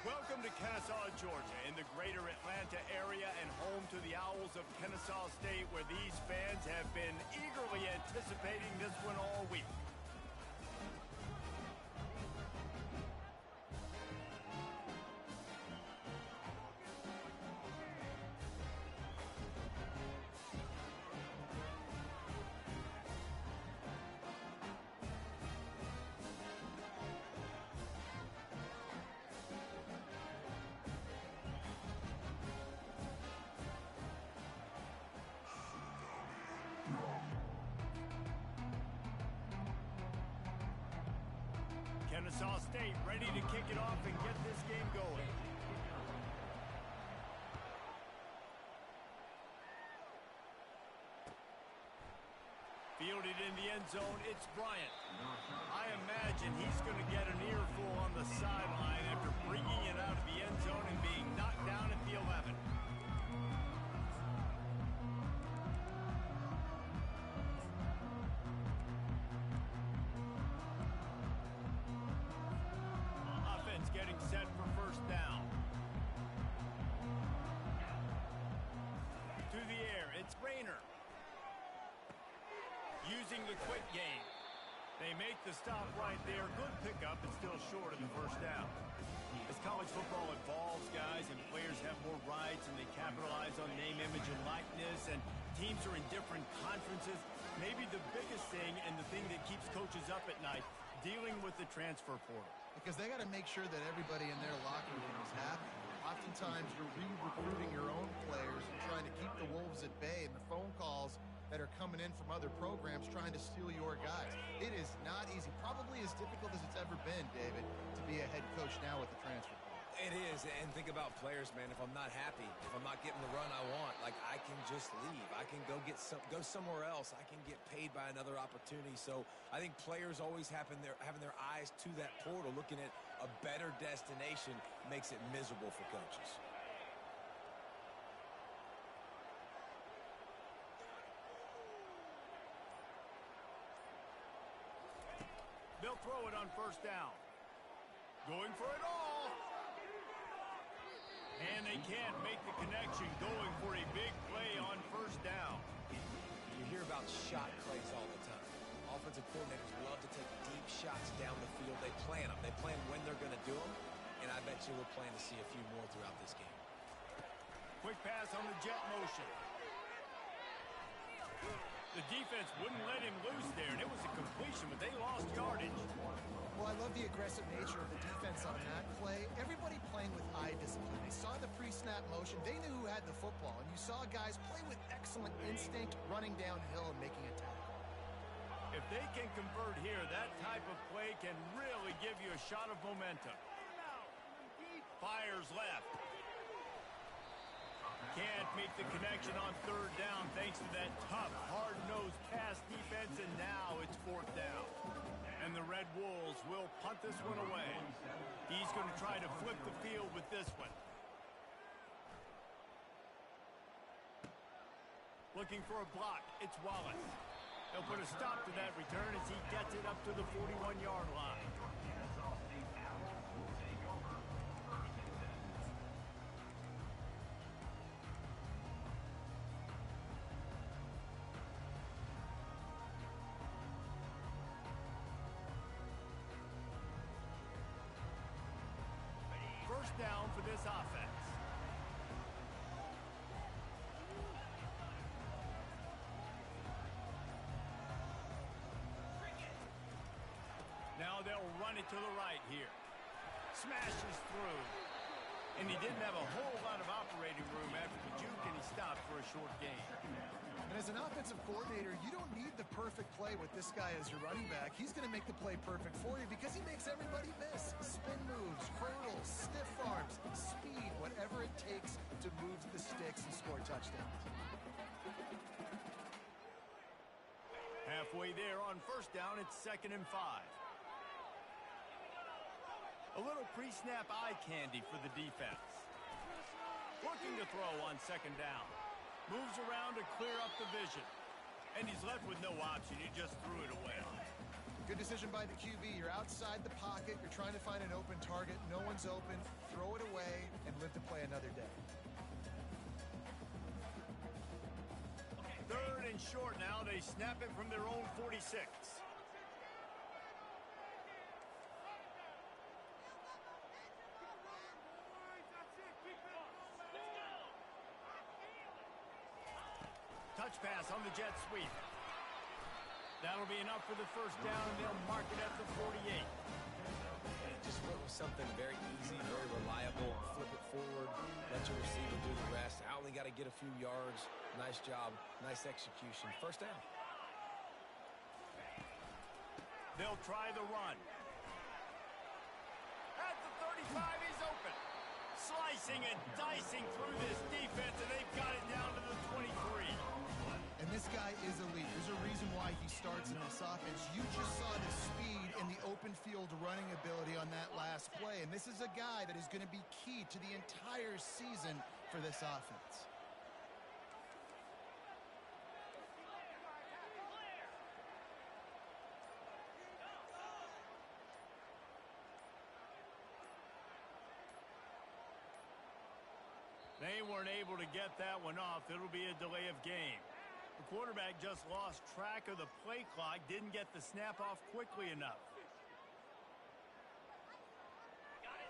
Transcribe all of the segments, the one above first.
Welcome to Ncaa, Georgia, in the greater Atlanta area and home to the Owls of Ncaa State, where these fans have been eagerly anticipating this one all week. Ncaa State ready to kick it off and get this game going. Fielded in the end zone, it's Bryant. I imagine he's going to get an earful on the sideline after bringing it out of the end zone and being knocked down at the 11. Getting set for first down. To the air, it's Rayner. Using the quick game. They make the stop right there. Good pickup, but still short of the first down. As college football evolves, guys, and players have more rights and they capitalize on name, image, and likeness, and teams are in different conferences, maybe the biggest thing and the thing that keeps coaches up at night, dealing with the transfer portal. Because they got to make sure that everybody in their locker room is happy. Oftentimes, you're re-recruiting your own players and trying to keep the Wolves at bay, and the phone calls that are coming in from other programs trying to steal your guys. It is not easy. Probably as difficult as it's ever been, David, to be a head coach now with the transfer portal. It is, and think about players, man. If I'm not happy, if I'm not getting the run I want, like, I can just leave. I can go somewhere else. I can get paid by another opportunity. So I think players always having their eyes to that portal, looking at a better destination, makes it miserable for coaches. They'll throw it on first down. Going for it all. And they can't make the connection, going for a big play on first down. You hear about shot plays all the time. Offensive coordinators love to take deep shots down the field. They plan them. They plan when they're going to do them. And I bet you we'll plan to see a few more throughout this game. Quick pass on the jet motion. The defense wouldn't let him loose there, and it was a completion, but they lost yardage. Well, I love the aggressive nature of the defense on that play. Everybody playing with eye discipline. They saw the pre-snap motion. They knew who had the football, and you saw guys play with excellent instinct, running downhill and making a tackle. If they can convert here, that type of play can really give you a shot of momentum. Fires left. Can't make the connection on third down thanks to that tough, hard-nosed pass defense, and now it's fourth down. And the Red Wolves will punt this one away. He's going to try to flip the field with this one. Looking for a block, it's Wallace. He'll put a stop to that return as he gets it up to the 41-yard line. First down for this offense. Now they'll run it to the right here. Smashes through. And he didn't have a whole lot of operating room after the juke, and he stopped for a short gain. And as an offensive coordinator, you don't need the perfect play with this guy as your running back. He's going to make the play perfect for you because he makes everybody miss. Spin moves, curls, stiff arms, speed, whatever it takes to move the sticks and score touchdowns. Halfway there on first down, it's 2nd and 5. A little pre-snap eye candy for the defense. Working to throw on 2nd down. Moves around to clear up the vision. And he's left with no option. He just threw it away. Good decision by the QB. You're outside the pocket. You're trying to find an open target. No one's open. Throw it away and live to play another day. Third and short now. They snap it from their own 46. Touch pass on the jet sweep. That'll be enough for the first down, and they'll mark it at the 48. And it just went with something very easy, very reliable. Flip it forward, let your receiver do the rest. I only got to get a few yards. Nice job, nice execution. First down. They'll try the run. At the 35, he's open. Slicing and dicing through this defense, and they've got it down to the 23. And this guy is elite. There's a reason why he starts in this offense. You just saw the speed and the open field running ability on that last play. And this is a guy that is going to be key to the entire season for this offense. They weren't able to get that one off. It'll be a delay of game. The quarterback just lost track of the play clock, didn't get the snap off quickly enough.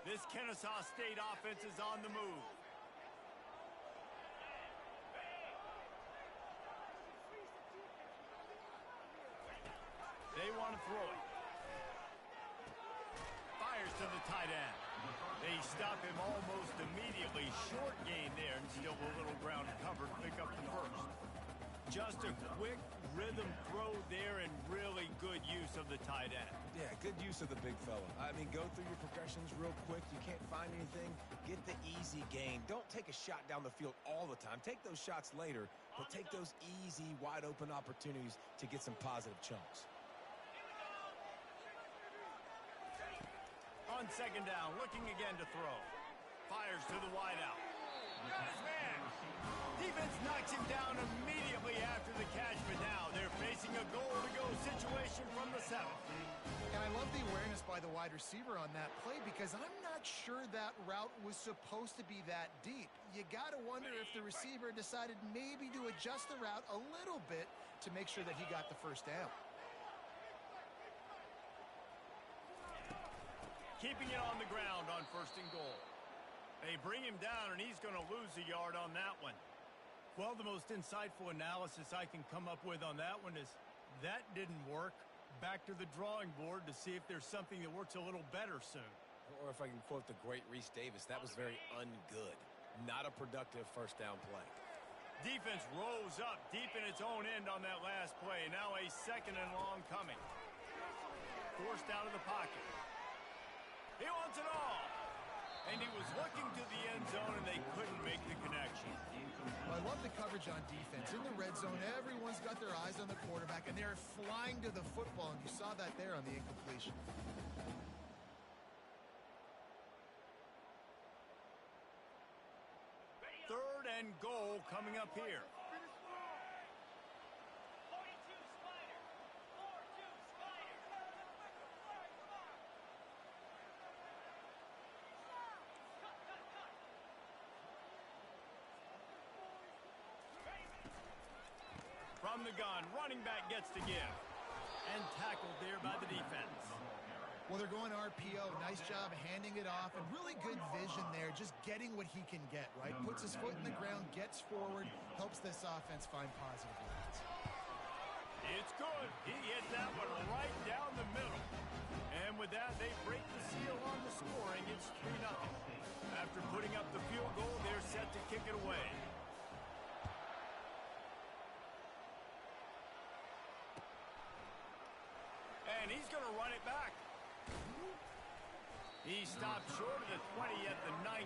This Ncaa State offense is on the move. They want to throw it. Fires to the tight end. They stop him almost immediately. Short gain there, and still a little ground covered. Pick up the first. Just a quick rhythm throw there and really good use of the tight end. Yeah, good use of the big fella. I mean, go through your progressions real quick. You can't find anything. Get the easy gain. Don't take a shot down the field all the time. Take those shots later, but take those easy, wide-open opportunities to get some positive chunks. On second down, looking again to throw. Fires to the wideout. Got his man. Defense knocks him down immediately after the catch, but now they're facing a goal-to-go situation from the 7. And I love the awareness by the wide receiver on that play because I'm not sure that route was supposed to be that deep. You got to wonder if the receiver decided maybe to adjust the route a little bit to make sure that he got the first down. Keeping it on the ground on first and goal. They bring him down, and he's going to lose a yard on that one. Well, the most insightful analysis I can come up with on that one is that didn't work. Back to the drawing board to see if there's something that works a little better soon. Or if I can quote the great Reese Davis, that was very ungood. Not a productive first down play. Defense rose up deep in its own end on that last play. Now a second and long coming. Forced out of the pocket. He wants it all. And he was looking to the end zone, and they couldn't make the connection. Well, I love the coverage on defense. In the red zone, everyone's got their eyes on the quarterback, and they're flying to the football, and you saw that there on the incompletion. Third and goal coming up here. From the gun, running back gets to give. And tackled there by the defense. Well, they're going RPO. Nice job handing it off, and really good vision there, just getting what he can get, right? Puts his foot in the ground, gets forward, helps this offense find positive lanes. It's good. He hit that one right down the middle. And with that, they break the seal on the scoring. It's 3-0. After putting up the field goal, they're set to kick it away. And he's going to run it back. He stopped short of the 20 at the 19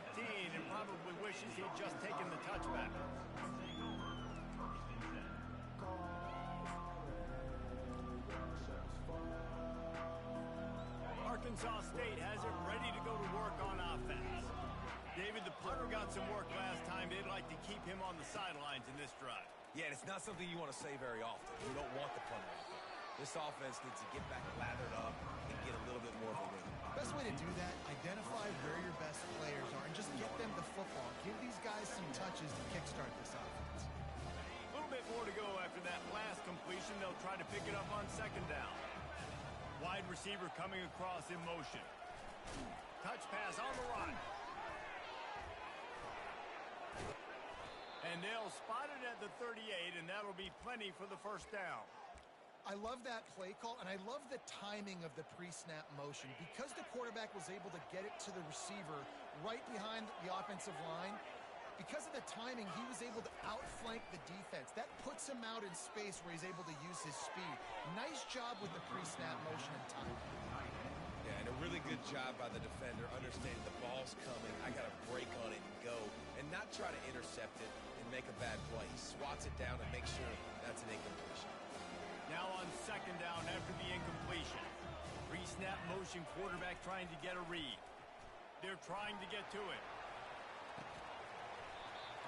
and probably wishes he'd just taken the touchback. Arkansas State has it ready to go to work on offense. David, the punter got some work last time. They'd like to keep him on the sidelines in this drive. Yeah, and it's not something you want to say very often. You don't want the punter out there. This offense needs to get back lathered up and get a little bit more of a rhythm. Best way to do that, identify where your best players are and just get them the football. Give these guys some touches to kickstart this offense. A little bit more to go after that last completion. They'll try to pick it up on second down. Wide receiver coming across in motion. Touch pass on the run. And they'll spot it at the 38, and that'll be plenty for the first down. I love that play call, and I love the timing of the pre-snap motion. Because the quarterback was able to get it to the receiver right behind the offensive line, because of the timing, he was able to outflank the defense. That puts him out in space where he's able to use his speed. Nice job with the pre-snap motion and timing. Yeah, and a really good job by the defender understanding the ball's coming. I got to break on it and go, and not try to intercept it and make a bad play. He swats it down and makes sure that's an incompletion. Now on second down after the incompletion. Pre-snap motion, quarterback trying to get a read. They're trying to get to it.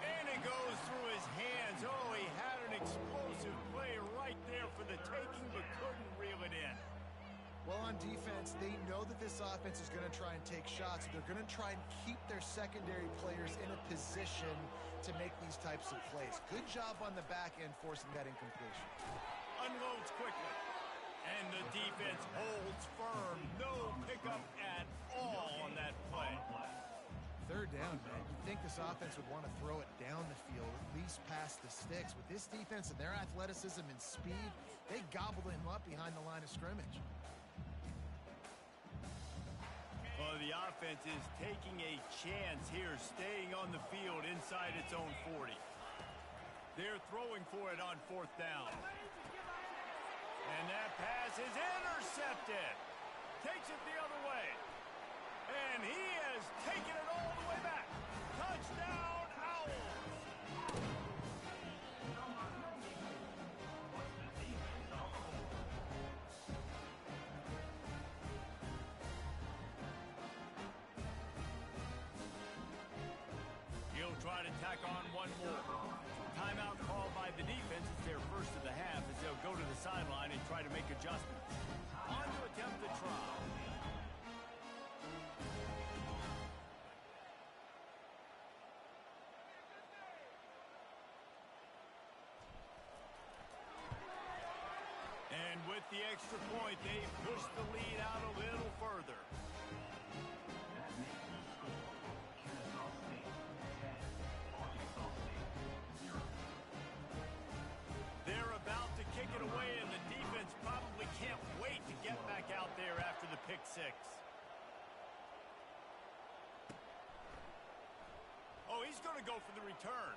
And it goes through his hands. Oh, he had an explosive play right there for the taking, but couldn't reel it in. Well, on defense, they know that this offense is going to try and take shots. They're going to try and keep their secondary players in a position to make these types of plays. Good job on the back end forcing that incompletion. Unloads quickly. And the defense holds firm. No pickup at all on that play. Third down, man. You'd think this offense would want to throw it down the field, at least past the sticks. With this defense and their athleticism and speed, they gobbled him up behind the line of scrimmage. Well, the offense is taking a chance here, staying on the field inside its own 40. They're throwing for it on fourth down. And that pass is intercepted. Takes it the other way. And he has taken it all the way back. Touchdown, Owls. He'll try to tack on one more. Timeout called by the defense. It's their first of the half as they'll go to the sideline and try to make adjustments. On to attempt the try. And with the extra point, they push the lead out a little further. They're about to kick it away, and the defense probably can't wait to get back out there after the pick six. Oh, he's going to go for the return.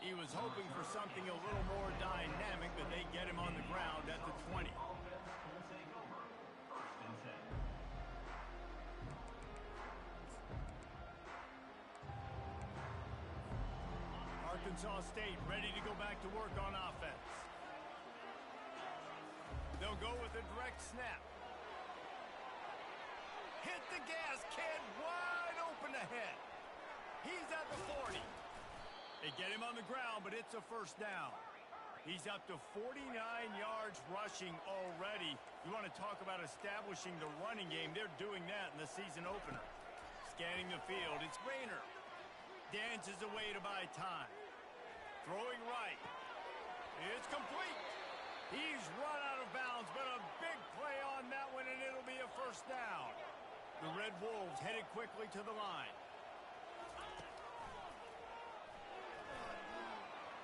He was hoping for something a little more dynamic, but they get him on the ground at the 20. Arkansas State ready to go back to work on offense. They'll go with a direct snap. Hit the gas, kid, wide open ahead. He's at the 40. They get him on the ground, but it's a first down. He's up to 49 yards rushing already. You want to talk about establishing the running game. They're doing that in the season opener. Scanning the field, it's Rayner. Dances away to buy time. Throwing right. It's complete. He's run out of bounds, but a big play on that one, and it'll be a first down. The Red Wolves headed quickly to the line.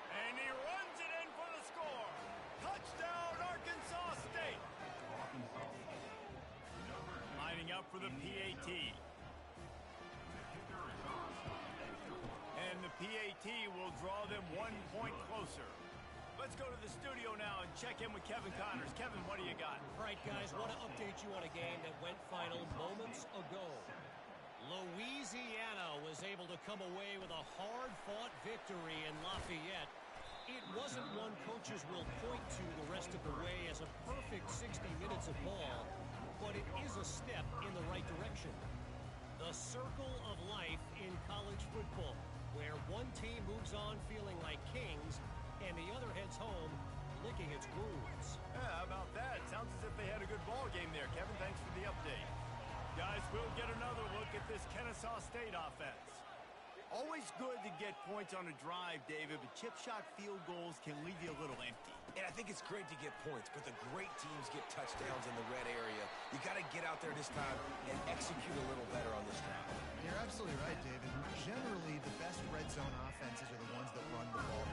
And he runs it in for the score. Touchdown, Arkansas State. Lining up for the PAT. And the PAT will draw them 1 point closer. Let's go to the studio now and check in with Kevin Connors. Kevin, what do you got? All right, guys, want to update you on a game that went final moments ago. Louisiana was able to come away with a hard-fought victory in Lafayette. It wasn't one coaches will point to the rest of the way as a perfect 60 minutes of ball, but it is a step in the right direction. The circle of life in college football, where one team moves on feeling like kings and the other heads home licking its wounds. Yeah, We'll get another look at this Ncaa State offense. Always good to get points on a drive, David, but chip shot field goals can leave you a little empty. And I think it's great to get points, but the great teams get touchdowns in the red area. You got to get out there this time and execute a little better on this drive. You're absolutely right, David. Generally, the best red zone offenses are the ones that run the ball.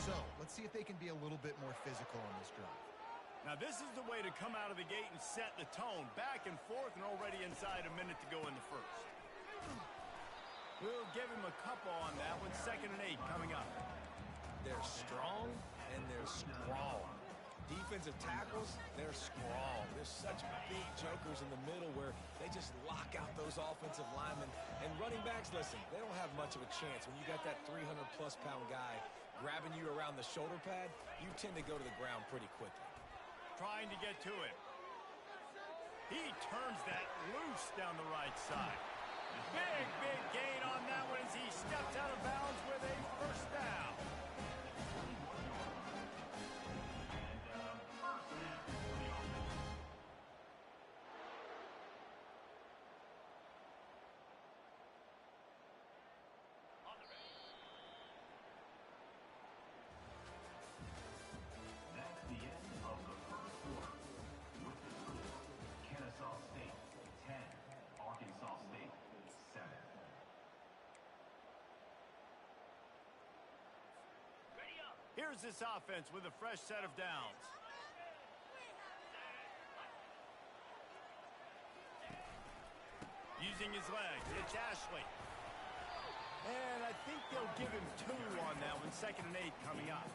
So, let's see if they can be a little bit more physical on this drive. Now, this is the way to come out of the gate and set the tone. Back and forth and already inside a minute to go in the first. We'll give him a couple on that one. 2nd and 8 coming up. They're strong and they're strong. Defensive tackles, they're strong. There's such big jokers in the middle where they just lock out those offensive linemen. And running backs, listen, they don't have much of a chance. When you got that 300-plus pound guy grabbing you around the shoulder pad, you tend to go to the ground pretty quickly. Trying to get to him. He turns that loose down the right side. Big gain on that one as he steps out of bounds with a first down. That's the end of the first quarter. With the score, Ncaa State 10, Arkansas State 7. Here's this offense with a fresh set of downs. Using his legs, it's Ashley. And I think they'll give him 2 on that one. 2nd and 8 coming up.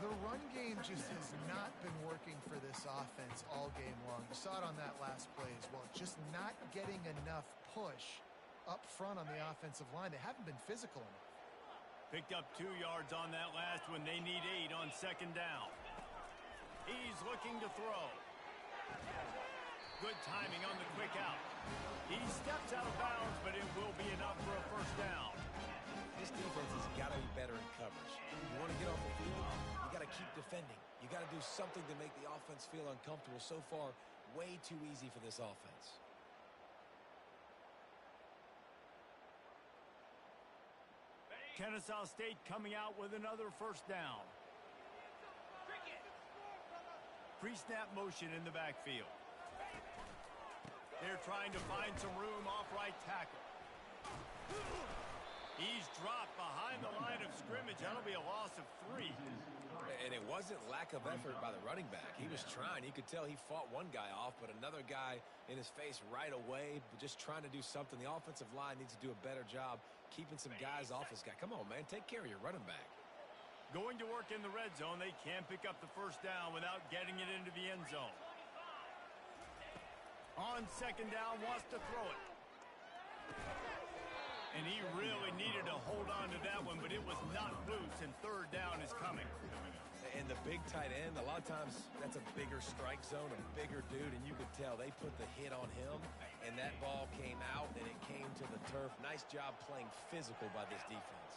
The run game just has not been working for this offense all game long. You saw it on that last play as well. Just not getting enough push up front on the offensive line. They haven't been physical enough. Picked up 2 yards on that last one. They need 8 on 2nd down. He's looking to throw. Good timing on the quick out. He steps out of bounds, but it will be enough for a first down. This defense has got to be better in coverage. You want to get off the field, you got to keep defending. You got to do something to make the offense feel uncomfortable. So far, way too easy for this offense. Ncaa State coming out with another first down. Pre-snap motion in the backfield. They're trying to find some room off right tackle. He's dropped behind the line of scrimmage. That'll be a loss of 3. And it wasn't lack of effort by the running back. He was trying. He could tell he fought one guy off, but another guy in his face right away, just trying to do something. The offensive line needs to do a better job keeping some guys off his guy. Come on, man. Take care of your running back. Going to work in the red zone. They can't pick up the first down without getting it into the end zone. On 2nd down, wants to throw it. And he really needed to hold on to that one, but it was not loose, and 3rd down is coming. And the big tight end, a lot of times that's a bigger strike zone, a bigger dude, and you could tell they put the hit on him, and that ball came out, and it came to the turf. Nice job playing physical by this defense.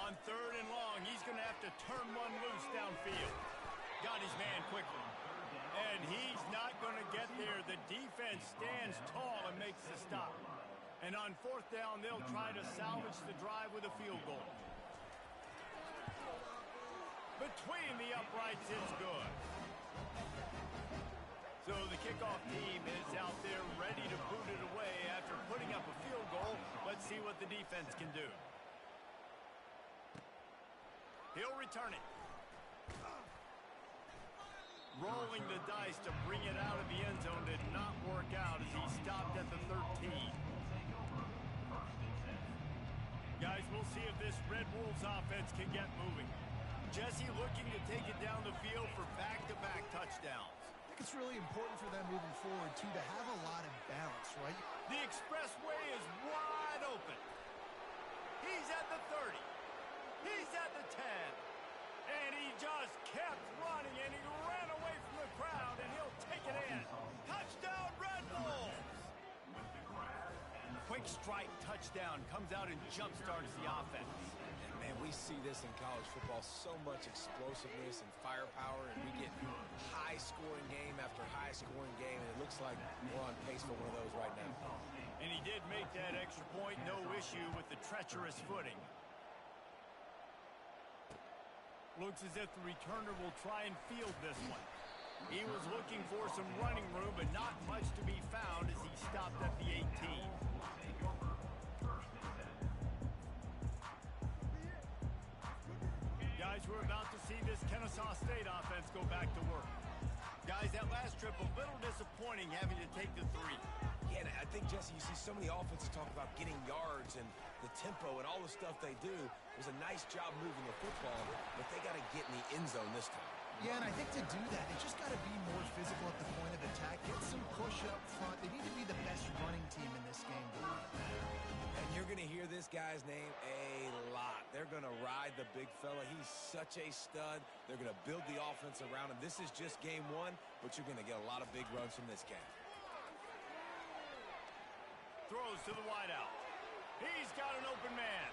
On 3rd and long, he's going to have to turn one loose downfield. Got his man quickly. And he's not going to get there. The defense stands tall and makes the stop. And on 4th down, they'll try to salvage the drive with a field goal. Between the uprights, it's good. So the kickoff team is out there ready to boot it away after putting up a field goal. Let's see what the defense can do. He'll return it. Rolling the dice to bring it out of the end zone did not work out as he stopped at the 13. Guys, we'll see if this Red Wolves offense can get moving. Jesse looking to take it down the field for back-to-back touchdowns. I think it's really important for them moving forward, too, to have a lot of balance, right? The expressway is wide open. He's at the 30. He's at the 10. And he just kept running, and he ran away from the crowd, and he'll take it in. Touchdown, Red Wolves! Quick strike touchdown comes out and jump-starts the offense. And, man, we see this in college football, so much explosiveness and firepower, and we get high-scoring game after high-scoring game, and it looks like we're on pace for one of those right now. And he did make that extra point, no issue with the treacherous footing. Looks as if the returner will try and field this one. He was looking for some running room, but not much to be found as he stopped at the 18. Guys, we're about to see this Ncaa State offense go back to work. Guys, that last trip, a little disappointing having to take the 3. Yeah, and I think, Jesse, you see so many offenses talk about getting yards and the tempo and all the stuff they do. It was a nice job moving the football, but they got to get in the end zone this time. Yeah, and I think to do that, they just got to be more physical at the point of attack. Get some push up front. They need to be the best running team in this game. And you're going to hear this guy's name a lot. They're going to ride the big fella. He's such a stud. They're going to build the offense around him. This is just game 1, but you're going to get a lot of big runs from this game. Throws to the wideout. He's got an open man.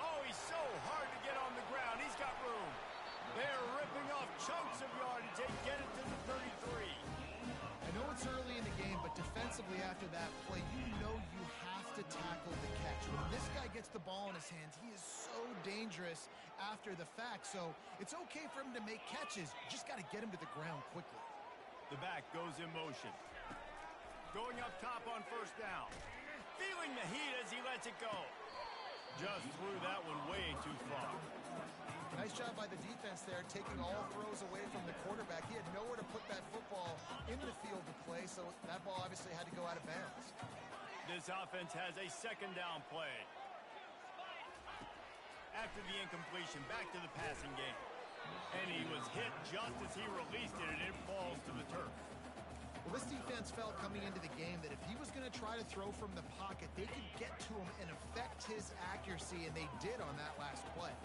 Oh, he's so hard to get on the ground. He's got room. They're ripping off chunks of yardage. They get it to the 33. I know it's early in the game, but defensively after that play, you know you have to tackle the catch. When this guy gets the ball in his hands, he is so dangerous after the fact. So it's okay for him to make catches. You just got to get him to the ground quickly. The back goes in motion. Going up top on first down. Feeling the heat as he lets it go. Just threw that one way too far. Nice job by the defense there, taking all throws away from the quarterback. He had nowhere to put that football in the field to play, so that ball obviously had to go out of bounds. This offense has a second down play. After the incompletion, back to the passing game. And he was hit just as he released it, and it falls to the turf. Well, this defense felt coming into the game that if he was going to try to throw from the pocket, they could get to him and affect his accuracy, and they did on that last play.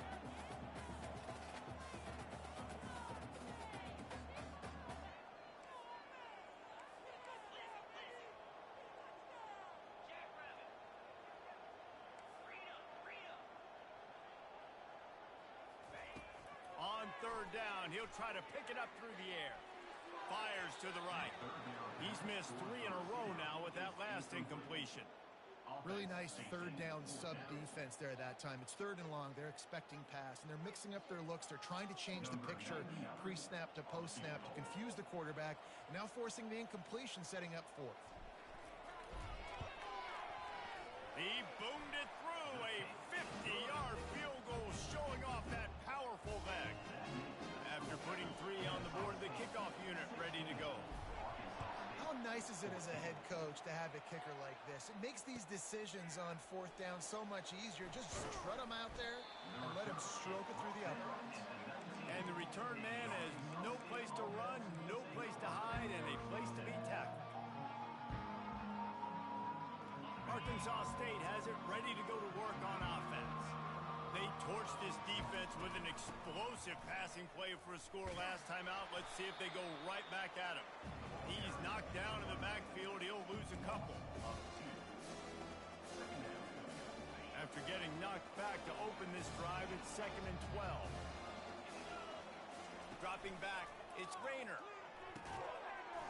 On third down, he'll try to pick it up through the air. Fires to the right. He's missed 3 in a row now with that last incompletion. Really nice third down sub defense there that time. It's 3rd and long. They're expecting pass, and they're mixing up their looks. They're trying to change the picture pre-snap to post-snap to confuse the quarterback, and now forcing the incompletion, setting up 4th. He boomed it through a 50-yard field goal, showing off that powerful leg. After putting 3 on the board, the kickoff unit ready to go. How nice is it as a head coach to have a kicker like this? It makes these decisions on 4th down so much easier. Just strut him out there and let him stroke it through the uprights. And the return man has no place to run, no place to hide, and a place to be tackled. Arkansas State has it ready to go to work on offense. They torched this defense with an explosive passing play for a score last time out. Let's see if they go right back at him. He's knocked down in the backfield. He'll lose a couple. After getting knocked back to open this drive, it's 2nd and 12. Dropping back, it's Rayner.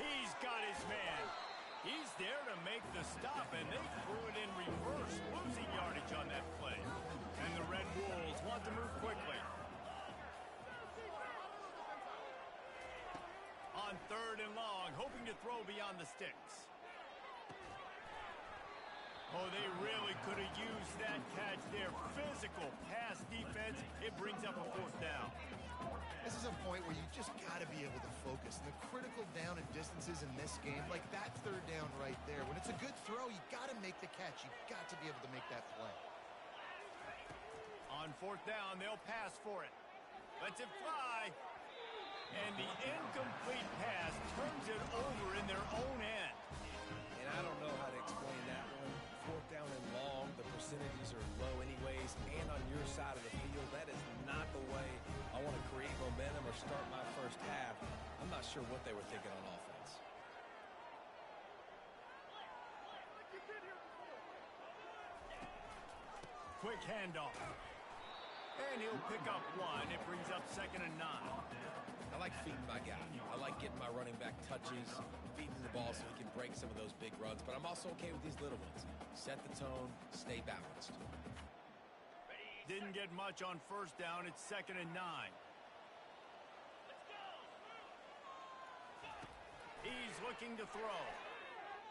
He's got his man. He's there to make the stop, and they threw it in reverse, losing yardage on that play. And the Red Wolves want to move quickly. On 3rd and long, hoping to throw beyond the sticks. Oh, they really could have used that catch there. Physical pass defense. It brings up a 4th down. This is a point where you just got to be able to focus. And the critical down and distances in this game, like that 3rd down right there. When it's a good throw, you got to make the catch. You got to be able to make that play. On 4th down, they'll pass for it. Lets it fly. And the incomplete pass turns it over in their own end. And I don't know how to explain that one. 4th down and long, the percentages are low anyways, and on your side of the field, that is not the way I want to create momentum or start my first half. I'm not sure what they were thinking on offense. Quick handoff. And and he'll pick up one. It brings up 2nd and 9. I like feeding my guy. I like getting my running back touches, feeding the ball so he can break some of those big runs. But I'm also okay with these little ones. Set the tone, stay balanced. Didn't get much on 1st down. It's 2nd and 9. He's looking to throw.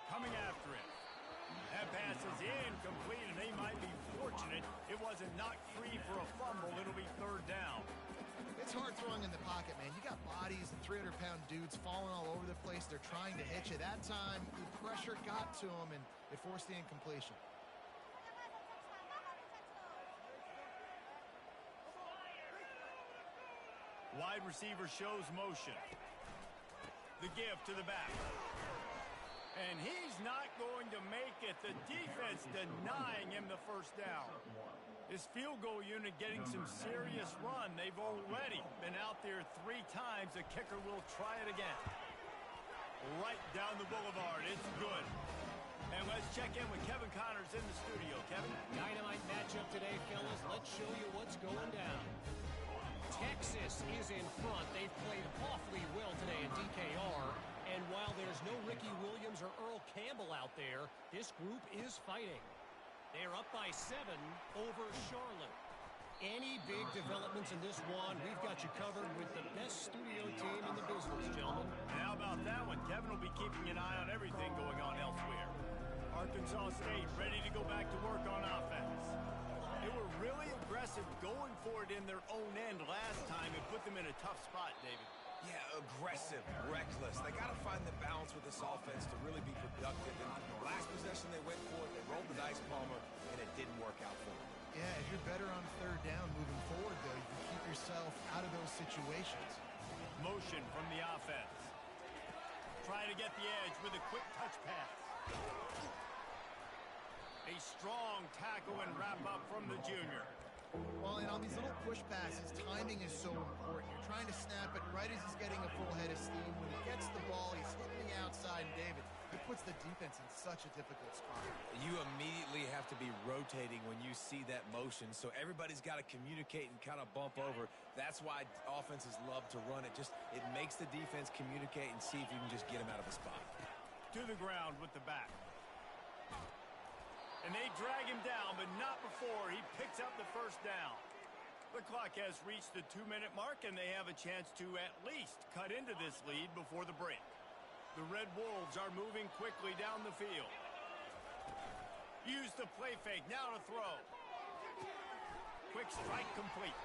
Coming after it. That pass is incomplete, and they might be fortunate it wasn't knocked free for a fumble. It'll be 3rd down. It's hard throwing in the pocket, man. You got bodies and 300-pound dudes falling all over the place. They're trying to hit you. That time, the pressure got to him, and it forced the incompletion. Wide receiver shows motion. The give to the back. And he's not going to make it. The defense denying him the 1st down. His field goal unit getting some serious run. They've already been out there 3 times. The kicker will try it again. Right down the boulevard. It's good. And let's check in with Kevin Connors in the studio. Kevin? Dynamite matchup today, fellas. Let's show you what's going down. Texas is in front. They've played awfully well today in DKR. And while there's no Ricky Williams or Earl Campbell out there, this group is fighting. They're up by 7 over Charlotte. Any big developments in this one, we've got you covered with the best studio team in the business, gentlemen. And how about that one? Kevin will be keeping an eye on everything going on elsewhere. Arkansas State ready to go back to work on offense. They were really aggressive going for it in their own end last time and put them in a tough spot, David. Yeah, aggressive, reckless. They got to find the balance with this offense to really be productive. And last possession they went for it, they rolled the dice, Palmer, and it didn't work out for them. Yeah, if you're better on 3rd down moving forward, though, you can keep yourself out of those situations. Motion from the offense. Trying to get the edge with a quick touch pass. A strong tackle and wrap up from the junior. Well, and on these little push passes, timing is so important. You're trying to snap it right as he's getting a full head of steam. When he gets the ball, he's hitting the outside, and David, it puts the defense in such a difficult spot. You immediately have to be rotating when you see that motion, so everybody's got to communicate and kind of bump over. That's why offenses love to run it. It makes the defense communicate and see if you can just get him out of the spot. To the ground with the back. And they drag him down, but not before he picks up the 1st down. The clock has reached the 2-minute mark, and they have a chance to at least cut into this lead before the break. The Red Wolves are moving quickly down the field. Use the play fake, now to throw. Quick strike complete.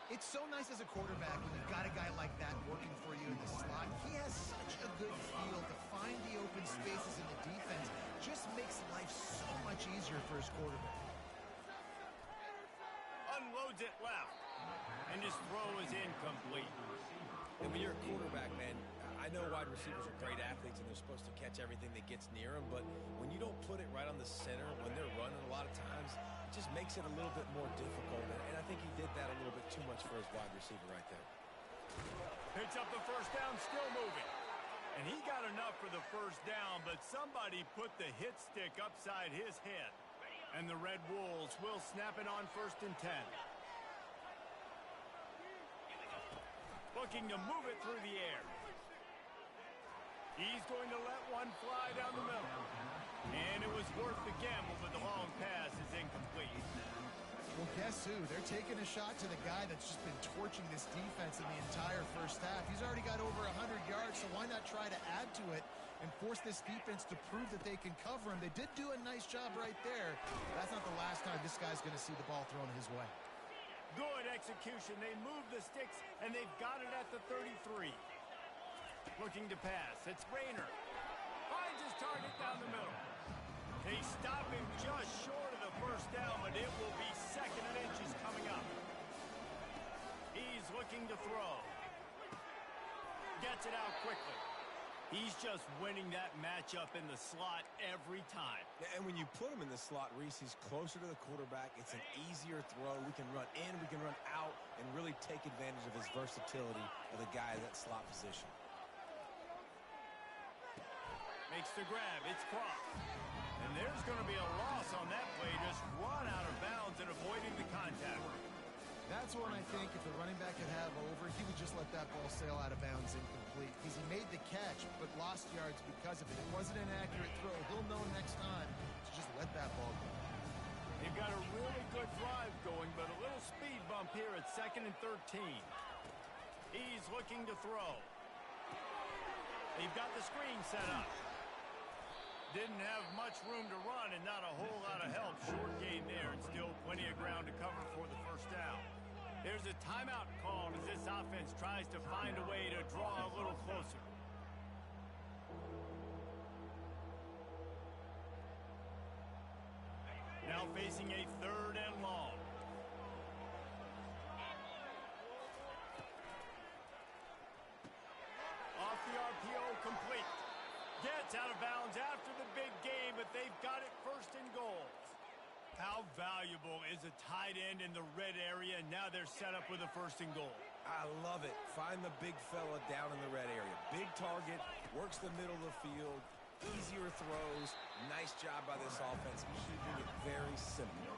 It's so nice as a quarterback when you've got a guy like that working for you in the slot. He has such a good feel to find the open spaces in the defense. Just makes life so much easier for his quarterback. Unloads it left. And his throw is incomplete. And when you're a quarterback, man, I know wide receivers are great athletes and they're supposed to catch everything that gets near them, but when you don't put it right on the center, when they're running a lot of times, it just makes it a little bit more difficult. And I think he did that a little bit too much for his wide receiver right there. Picks up the 1st down, still moving. And he got enough for the 1st down, but somebody put the hit stick upside his head. And the Red Wolves will snap it on 1st and 10. Looking to move it through the air. He's going to let one fly down the middle. And it was worth the gamble, but the long pass is incomplete. Well, guess who? They're taking a shot to the guy that's just been torching this defense in the entire 1st half. He's already got over 100 yards, so why not try to add to it and force this defense to prove that they can cover him? They did do a nice job right there. That's not the last time this guy's going to see the ball thrown his way. Good execution. They move the sticks, and they've got it at the 33. Looking to pass. It's Rayner. Finds his target down the middle. They stop him just short of the 1st down, but it will be 2nd and inches coming up. He's looking to throw. Gets it out quickly. He's just winning that matchup in the slot every time. Yeah, and when you put him in the slot, Reese, he's closer to the quarterback. It's an easier throw. We can run in, we can run out, and really take advantage of his versatility of the guy in that slot position. Makes the grab. It's crossed. And there's going to be a loss on that play. Just run out of bounds and avoiding the contact. That That's one I think if the running back could have over, he would just let that ball sail out of bounds incomplete. Because he made the catch, but lost yards because of it. It wasn't an accurate throw. He'll know next time to just let that ball go. They've got a really good drive going, but a little speed bump here at 2nd and 13. He's looking to throw. They've got the screen set up. Didn't have much room to run and not a whole lot of help. Short gain there and still plenty of ground to cover for the first down. There's a timeout called as this offense tries to find a way to draw a little closer. Now facing a 3rd and long. Off the RPO, complete. Gets out of bounds after the big game, but they've got it 1st and goal. How valuable is a tight end in the red area? Now they're set up with a 1st and goal. I love it. Find the big fella down in the red area. Big target, works the middle of the field, easier throws. Nice job by this offense, keeping it very simple.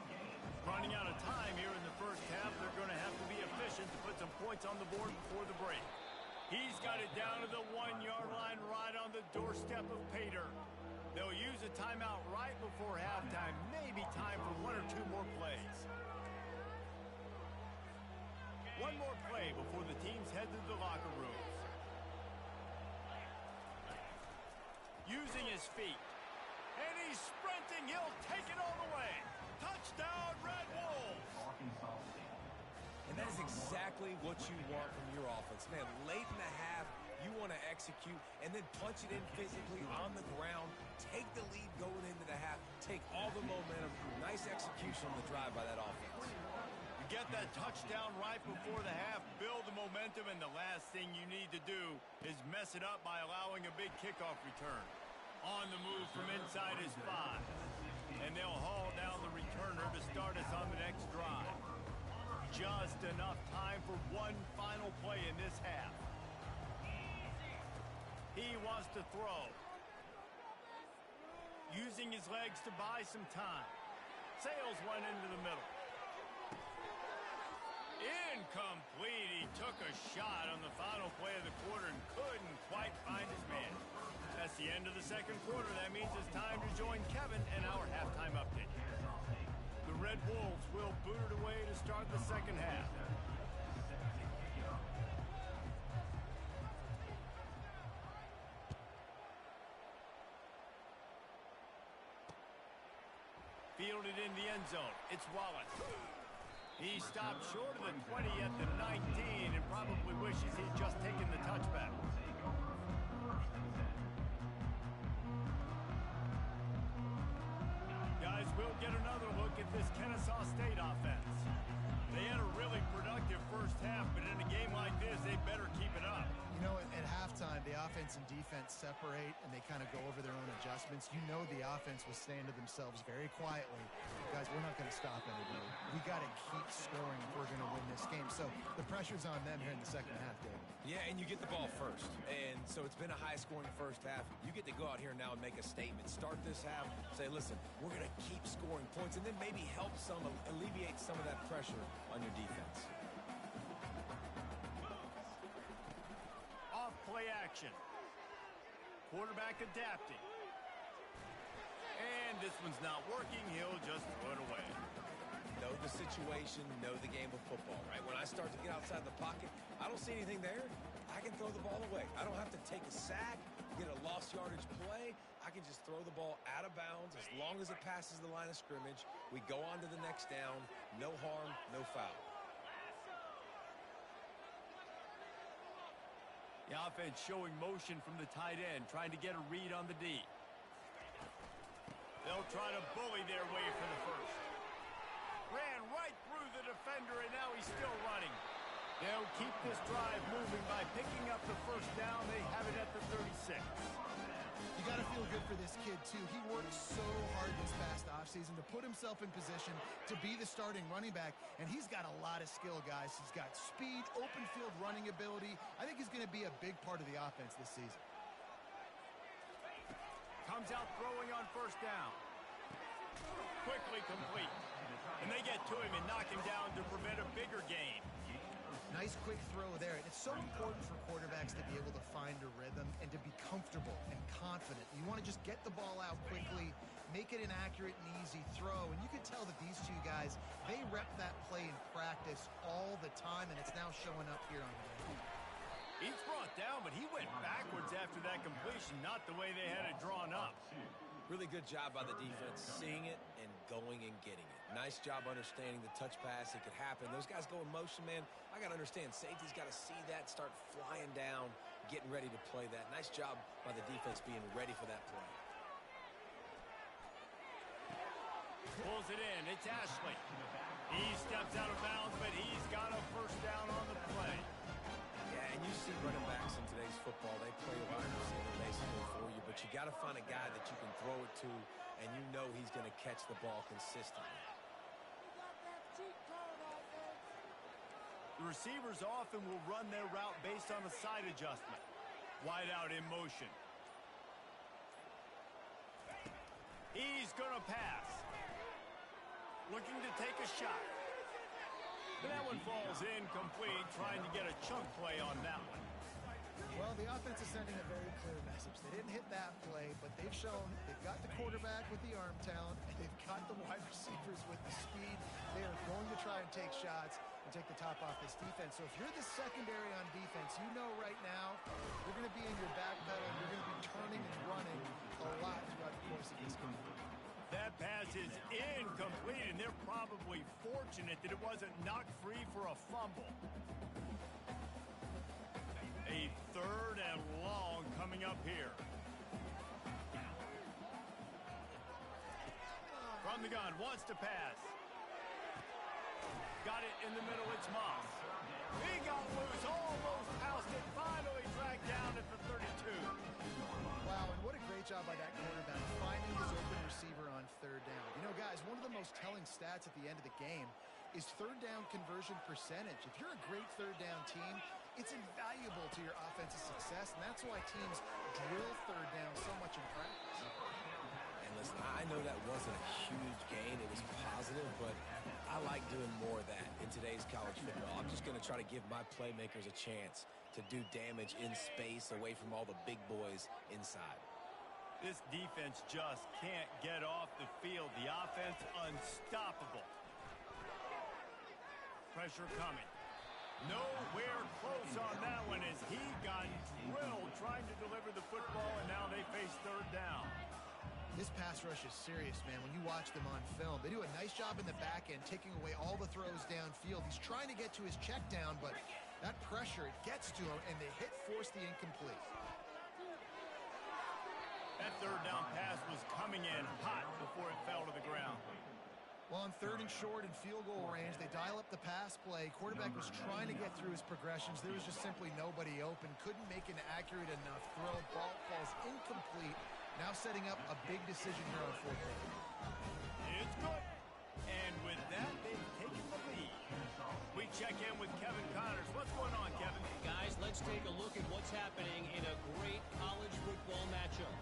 Running out of time here in the first half. They're going to have to be efficient to put some points on the board before the break. He's got it down to the 1-yard line right on the doorstep of Pater. They'll use a timeout right before halftime. Maybe time for 1 or 2 more plays. One more play before the teams head to the locker rooms. Using his feet. And he's sprinting. He'll take it all the way. Touchdown, Red Wolves! Arkansas State. And that is exactly what you want from your offense. Man, late in the half, you want to execute and then punch it in physically on the ground. Take the lead going into the half. Take all the momentum. Nice execution on the drive by that offense. You get that touchdown right before the half, build the momentum, and the last thing you need to do is mess it up by allowing a big kickoff return. On the move from inside his 5. And they'll haul down the returner to start us on the next drive. Just enough time for one final play in this half. He wants to throw. Using his legs to buy some time. Sails one into the middle. Incomplete. He took a shot on the final play of the quarter and couldn't quite find his man. That's the end of the second quarter. That means it's time to join Kevin and our halftime update. The Red Wolves will boot it away to start the second half. Fielded in the end zone. It's Wallace. He stopped short of the 20 at the 19 and probably wishes he'd just taken the touchback. Guys, we'll get another look at this Ncaa State offense. They had a really productive first half, but in a game like this, they better keep it up. You know, at halftime, the offense and defense separate, and they kind of go over their own adjustments. You know the offense was saying to themselves very quietly, guys, we're not going to stop anybody. We got to keep scoring if we're going to win this game. So the pressure's on them here in the second half, Dave. Yeah, and you get the ball first. And so it's been a high-scoring first half. You get to go out here now and make a statement. Start this half, say, listen, we're going to keep scoring points, and then maybe help alleviate some of that pressure on your defense. Off-play action. Quarterback adapting. And this one's not working. He'll just throw it away. Know the situation, know the game of football, right? When I start to get outside the pocket, I don't see anything there. I can throw the ball away. I don't have to take a sack, get a lost yardage play. I can just throw the ball out of bounds as long as it passes the line of scrimmage. We go on to the next down. No harm, no foul. The offense showing motion from the tight end, trying to get a read on the D. They'll try to bully their way for the first. Ran right through the defender, and now he's still running. They'll keep this drive moving by picking up the first down. They have it at the 36. You got to feel good for this kid, too. He worked so hard this past offseason to put himself in position to be the starting running back, and he's got a lot of skill, guys. He's got speed, open field running ability. I think he's going to be a big part of the offense this season. Comes out throwing on first down. Quickly complete. And they get to him and knock him down to prevent a bigger gain. Nice quick throw there. And it's so important for quarterbacks to be able to find a rhythm and to be comfortable and confident. You want to just get the ball out quickly, make it an accurate and easy throw. And you can tell that these two guys, they rep that play in practice all the time, and it's now showing up here on the game. He's brought down, but he went backwards after that completion, not the way they had it drawn up. Really good job by the defense, seeing it and going and getting it. Nice job understanding the touch pass. It could happen. Those guys go in motion, man. I got to understand, safety's got to see that, start flying down, getting ready to play that. Nice job by the defense being ready for that play. Pulls it in. It's Ashley. He steps out of bounds, but he's got a first down on the play. Yeah, and you see running backs in today's football, they play a wide receiver basically for you, but you got to find a guy that you can throw it to, and you know he's going to catch the ball consistently. The receivers often will run their route based on a side adjustment. Wide out in motion. He's going to pass. Looking to take a shot. But that one falls incomplete, trying to get a chunk play on that one. Well, the offense is sending a very clear message. They didn't hit that play, but they've shown they've got the quarterback with the arm talent, and they've got the wide receivers with the speed. They are going to try and take shots and take the top off this defense. So if you're the secondary on defense, you know right now you're going to be in your back pedal. You're going to be turning and running a lot throughout the course of this game. That pass is incomplete, and they're probably fortunate that it wasn't knocked free for a fumble. A third and long coming up here. From the gun, wants to pass. Got it in the middle, it's Moss. He got loose, almost passed it, finally dragged down at the 32. Wow, and what a great job by that quarterback, finding his open receiver on third down. You know, guys, one of the most telling stats at the end of the game is third down conversion percentage. If you're a great third down team, it's invaluable to your offensive success, and that's why teams drill third down so much in practice. And listen, I know that wasn't a huge gain. It was positive, but I like doing more of that in today's college football. I'm just going to try to give my playmakers a chance to do damage in space away from all the big boys inside. This defense just can't get off the field. The offense unstoppable. Pressure coming. Nowhere close on that one as he got drilled trying to deliver the football, and now they face third down. This pass rush is serious, man. When you watch them on film, they do a nice job in the back end, taking away all the throws downfield. He's trying to get to his check down, but that pressure, it gets to him, and they force the incomplete. That third down pass was coming in hot before it fell to the ground. Well, on third and short and field goal range, they dial up the pass play. Quarterback was trying to get through his progressions. There was just simply nobody open. Couldn't make an accurate enough throw. Ball falls incomplete. Now setting up a big decision here on fourth down. It's good. And with that, they've taken the lead. We check in with Kevin Connors. What's going on, Kevin? Guys, let's take a look at what's happening in a great college football matchup.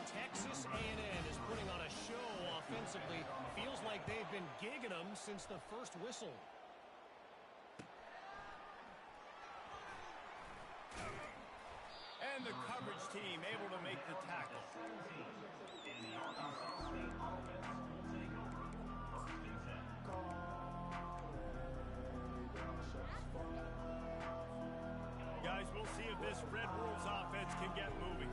Texas A&M is putting on a show offensively. Feels like they've been gigging them since the first whistle. And the coverage team able to make the tackle. Guys, we'll see if this Red Wolves offense can get moving.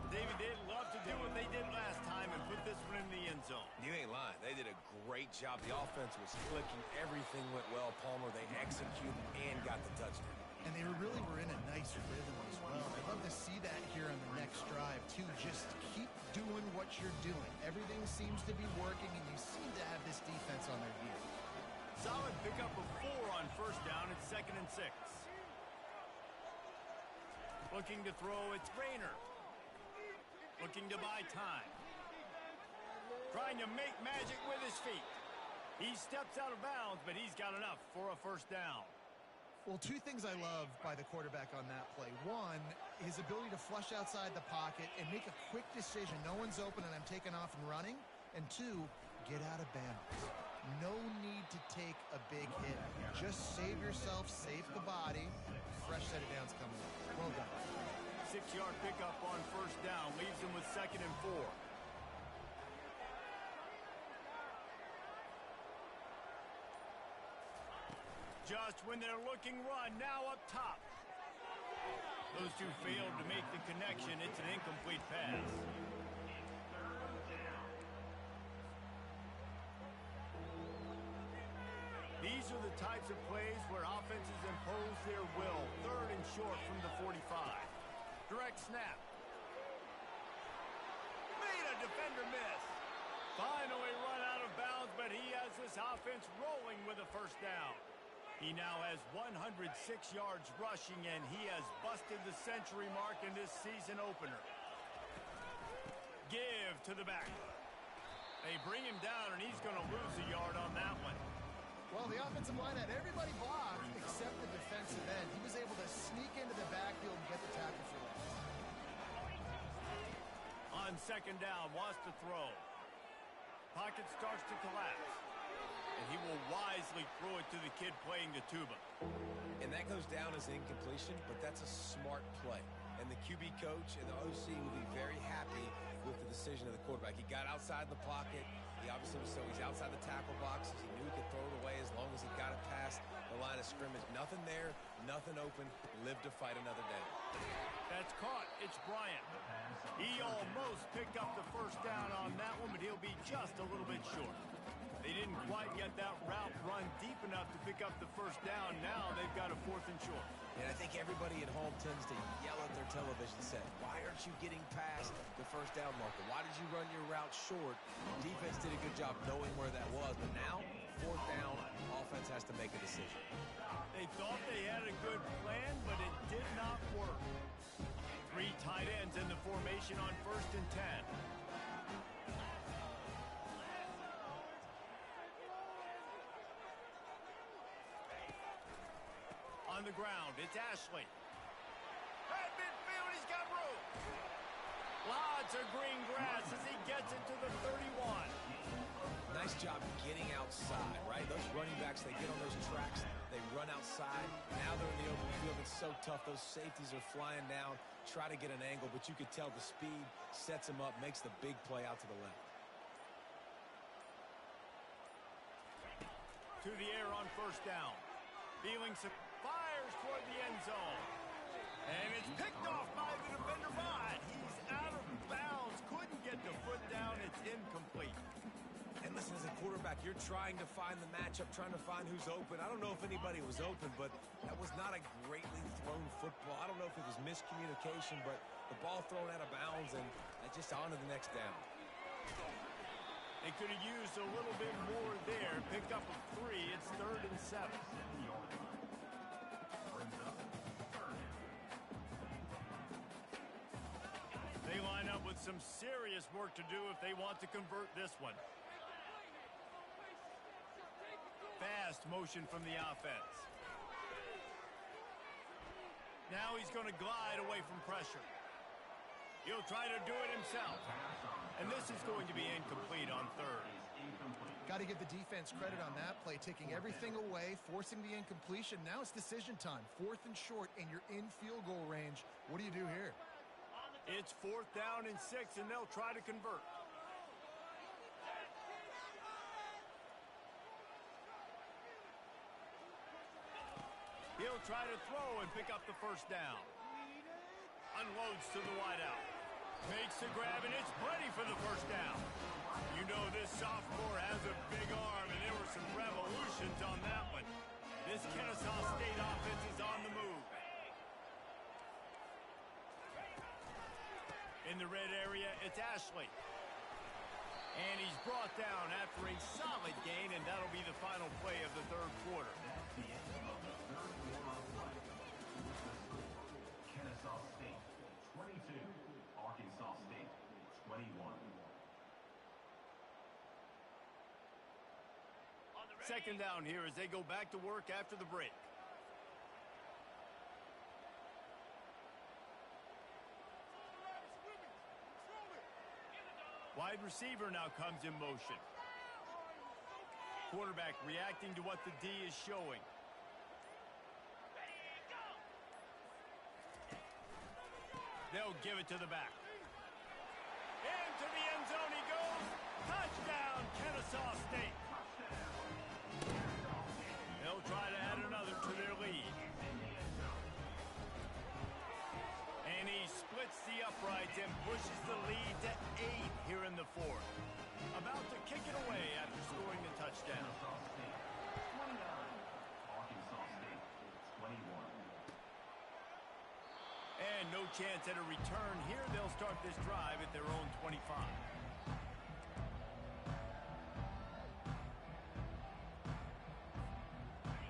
David, they'd love to do what they did last time and put this one in the end zone. You ain't lying. They did a great job. The offense was clicking. Everything went well. Palmer, they executed and got the touchdown. And they really were in a nice rhythm as well. I'd love to see that here on the next drive, too. Just keep doing what you're doing. Everything seems to be working, and you seem to have this defense on their heels. Solid pickup of 4 on first down. It's 2nd and 6. Looking to throw, it's Rayner. Looking to buy time. Trying to make magic with his feet. He steps out of bounds, but he's got enough for a first down. Well, 2 things I love by the quarterback on that play. 1, his ability to flush outside the pocket and make a quick decision. No one's open and I'm taking off and running. And 2, get out of bounds. No need to take a big hit. Just save yourself, save the body. Fresh set of downs coming up. Well done. 6-yard pickup on first down. Leaves them with 2nd and 4. Just when they're looking run, now up top. Those two failed to make the connection. It's an incomplete pass. These are the types of plays where offenses impose their will. 3rd and short from the 45. Direct snap. Made a defender miss. Finally run out of bounds, but he has this offense rolling with a first down. He now has 106 yards rushing, and he has busted the century mark in this season opener. Give to the back. They bring him down, and he's going to lose a yard on that one. Well, the offensive line had everybody blocked except the defensive end. He was able to sneak into the backfield and get the tackle for loss. On 2nd down, wants to throw. Pocket starts to collapse. And he will wisely throw it to the kid playing the tuba. And that goes down as incompletion, but that's a smart play. And the QB coach and the OC will be very happy with the decision of the quarterback. He got outside the pocket. He obviously so he's outside the tackle box. He knew he could throw it away as long as he got it past the line of scrimmage. Nothing there, nothing open. Live to fight another day. That's caught. It's Bryant. He almost picked up the first down on that one, but he'll be just a little bit short. They didn't quite get that route run deep enough to pick up the first down. Now they've got a 4th and short. And I think everybody at home tends to yell at their television set, why aren't you getting past the first down marker? Why did you run your route short? Defense did a good job knowing where that was, but now, 4th down, offense has to make a decision. They thought they had a good plan, but it did not work. 3 tight ends in the formation on 1st and 10. On the ground, it's Ashley. At midfield, he's got room. Lots of green grass as he gets it to the 31. Nice job getting outside, right? Those running backs, they get on those tracks, they run outside. Now they're in the open field. It's so tough. Those safeties are flying down, try to get an angle, but you could tell the speed sets him up, makes the big play out to the left. To the air on first down. Feeling some fires toward the end zone. And it's picked off by the defender, but he's out of bounds. Couldn't get the foot down. It's incomplete. And listen, as a quarterback, you're trying to find the matchup, trying to find who's open. I don't know if anybody was open, but that was not a greatly thrown football. I don't know if it was miscommunication, but the ball thrown out of bounds and just on to the next down. They could have used a little bit more there. Picked up a 3. It's 3rd and 7. They line up with some serious work to do if they want to convert this one. Fast motion from the offense. Now he's going to glide away from pressure. He'll try to do it himself. And this is going to be incomplete on 3rd. Got to give the defense credit on that play, taking everything away, forcing the incompletion. Now it's decision time. 4th and short, and you're in field goal range. What do you do here? It's 4th down and 6, and they'll try to convert. He'll try to throw and pick up the first down. Unloads to the wideout. Makes the grab, and it's plenty for the first down. You know this sophomore has a big arm, and there were some revolutions on that one. This Kennesaw State offense is on the move. In the red area, it's Ashley. And he's brought down after a solid gain, and that'll be the final play of the 3rd quarter. That's the end of the 3rd quarter of play. Kennesaw State 22, Arkansas State 21. 2nd down here as they go back to work after the break. Wide receiver now comes in motion. Quarterback reacting to what the D is showing. They'll give it to the back. Into the end zone he goes. Touchdown, Kennesaw State. They'll try to add another to their lead. And he splits the uprights and pushes the lead to 8 here in the fourth. About to kick it away after scoring the touchdown. Arkansas State 21. And no chance at a return here. They'll start this drive at their own 25.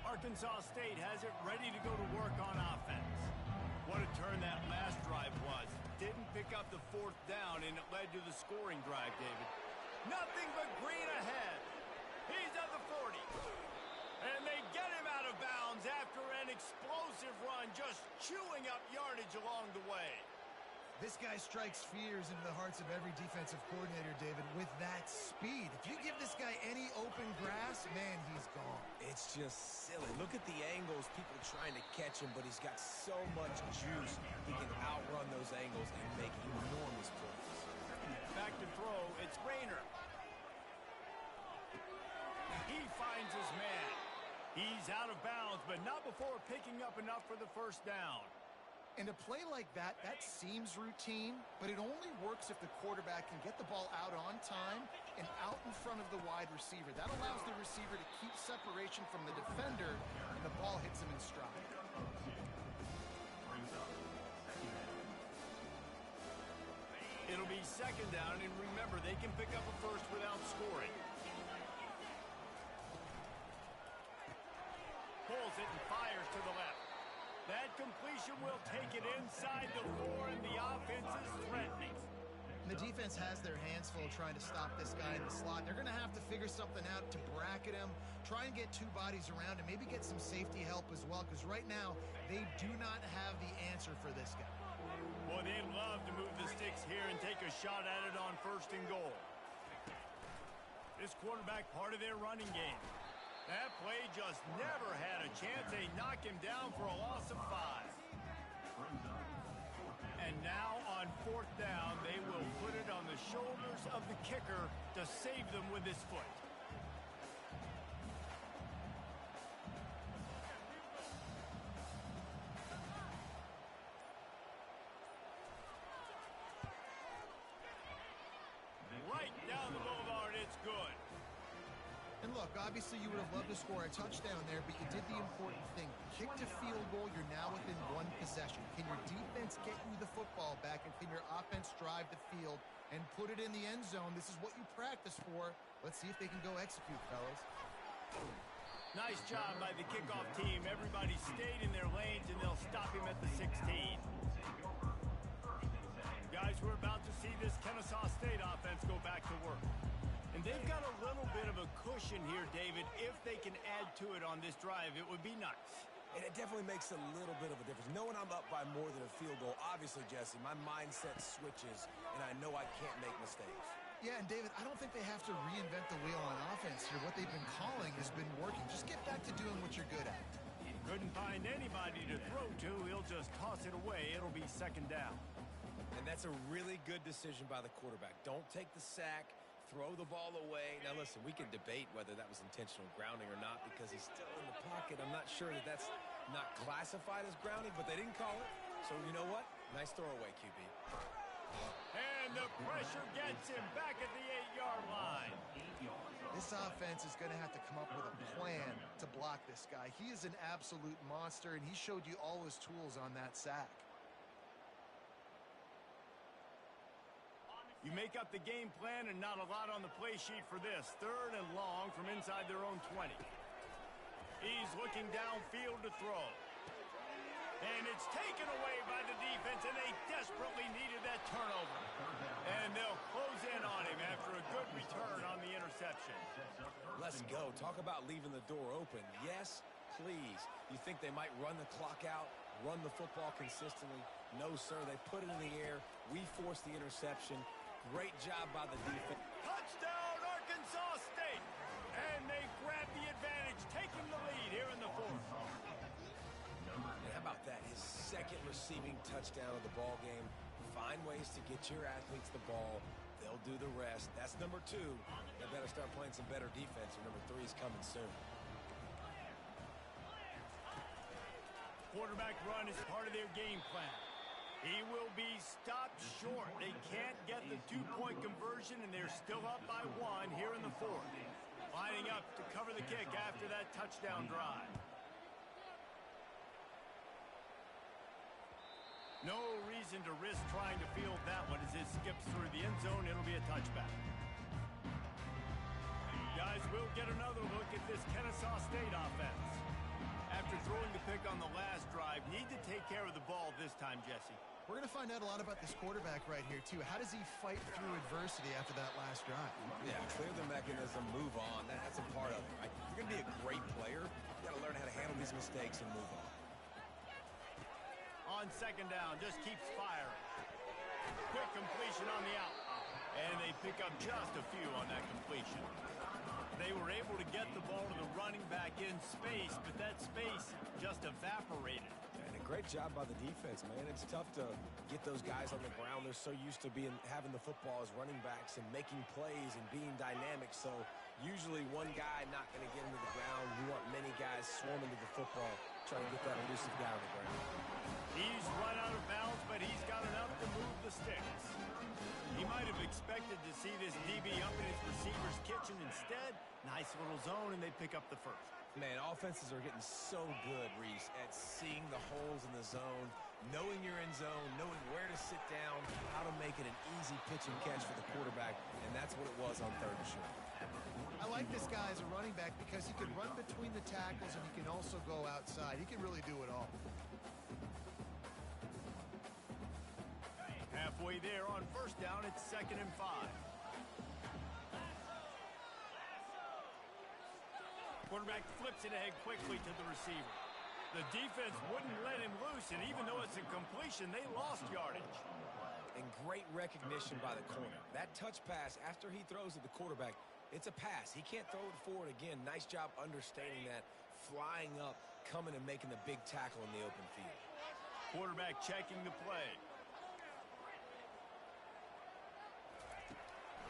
Arkansas State has it ready to go to work on offense. What a turn that last drive was. Didn't pick up the fourth down, and it led to the scoring drive, David. Nothing but green ahead. He's at the 40. And they get him out of bounds after an explosive run, just chewing up yardage along the way. This guy strikes fears into the hearts of every defensive coordinator, David, with that speed. If you give this guy any open grass, man, he's gone. It's just silly. Look at the angles, people trying to catch him, but he's got so much juice. He can outrun those angles and make enormous plays. Back to throw, it's Rayner. He finds his man. He's out of bounds, but not before picking up enough for the first down. And a play like that seems routine, but it only works if the quarterback can get the ball out on time and out in front of the wide receiver. That allows the receiver to keep separation from the defender, and the ball hits him in stride. It'll be second down, and remember, they can pick up a first without scoring. Pulls it and fires to the left. That completion will take it inside the 4, and the offense is threatening. And the defense has their hands full trying to stop this guy in the slot. They're going to have to figure something out to bracket him, try and get 2 bodies around him, maybe get some safety help as well, because right now they do not have the answer for this guy. Boy, they'd love to move the sticks here and take a shot at it on 1st and goal. This quarterback part of their running game. That play just never had a chance. They knock him down for a loss of 5. And now on 4th down, they will put it on the shoulders of the kicker to save them with his foot. Right down the boulevard, it's good. And look, obviously you would have loved to score a touchdown there, but you did the important thing. Kicked a field goal, you're now within 1 possession. Can your defense get you the football back, and can your offense drive the field and put it in the end zone? This is what you practice for. Let's see if they can go execute, fellas. Nice job by the kickoff team. Everybody stayed in their lanes, and they'll stop him at the 16. Guys, we're about to see this Kennesaw State offense go back to work. And they've got a little bit of a cushion here, David. If they can add to it on this drive, it would be nice. And it definitely makes a little bit of a difference. Knowing I'm up by more than a field goal, obviously, Jesse, my mindset switches, and I know I can't make mistakes. Yeah, and David, I don't think they have to reinvent the wheel on offense here. What they've been calling has been working. Just get back to doing what you're good at. Couldn't find anybody to throw to. He'll just toss it away. It'll be second down. And that's a really good decision by the quarterback. Don't take the sack. Throw the ball away. Now, listen, we can debate whether that was intentional grounding or not because he's still in the pocket. I'm not sure that that's not classified as grounding, but they didn't call it. So, you know what? Nice throwaway, QB. And the pressure gets him back at the 8-yard line. This offense is going to have to come up with a plan to block this guy. He is an absolute monster, and he showed you all his tools on that sack. You make up the game plan and not a lot on the play sheet for this. 3rd and long from inside their own 20. He's looking downfield to throw. And it's taken away by the defense, and they desperately needed that turnover. And they'll close in on him after a good return on the interception. Let's go. Talk about leaving the door open. Yes, please. You think they might run the clock out, run the football consistently? No, sir. They put it in the air. We forced the interception. Great job by the defense. Touchdown, Arkansas State! And they grab receiving touchdown of the ball game. Find ways to get your athletes the ball. They'll do the rest. That's number 2. They better start playing some better defense, or number 3 is coming soon. Quarterback run is part of their game plan. He will be stopped short. They can't get the 2-point conversion, and they're still up by 1 here in the 4th. Lining up to cover the kick after that touchdown drive. No reason to risk trying to field that one as it skips through the end zone. It'll be a touchback. Guys, we'll get another look at this Ncaa State offense. After throwing the pick on the last drive, need to take care of the ball this time, Jesse. We're going to find out a lot about this quarterback right here, too. How does he fight through adversity after that last drive? Yeah, clear the mechanism, move on. That's a part of it, right? If you're going to be a great player, you got to learn how to handle these mistakes and move on. On second down, just keeps firing. Quick completion on the out. And they pick up just a few on that completion. They were able to get the ball to the running back in space, but that space just evaporated. And a great job by the defense, man. It's tough to get those guys on the ground. They're so used to having the football as running backs and making plays and being dynamic. So usually one guy not going to get into the ground. You want many guys swarming to the football, trying to get that elusive guy on the ground. He's run out of bounds, but he's got enough to move the sticks. He might have expected to see this DB up in his receiver's kitchen. Instead, nice little zone, and they pick up the first. Man, offenses are getting so good, Reese, at seeing the holes in the zone, knowing you're in zone, knowing where to sit down, how to make it an easy pitch and catch for the quarterback, and that's what it was on 3rd and short. I like this guy as a running back because he can run between the tackles and he can also go outside. He can really do it all. Halfway there on first down, it's 2nd and 5. Quarterback flips it ahead quickly to the receiver. The defense wouldn't let him loose, and even though it's a completion, they lost yardage. And great recognition by the corner. That touch pass, after he throws at the quarterback, it's a pass. He can't throw it forward again. Nice job understanding that, flying up, coming and making the big tackle in the open field. Quarterback checking the play.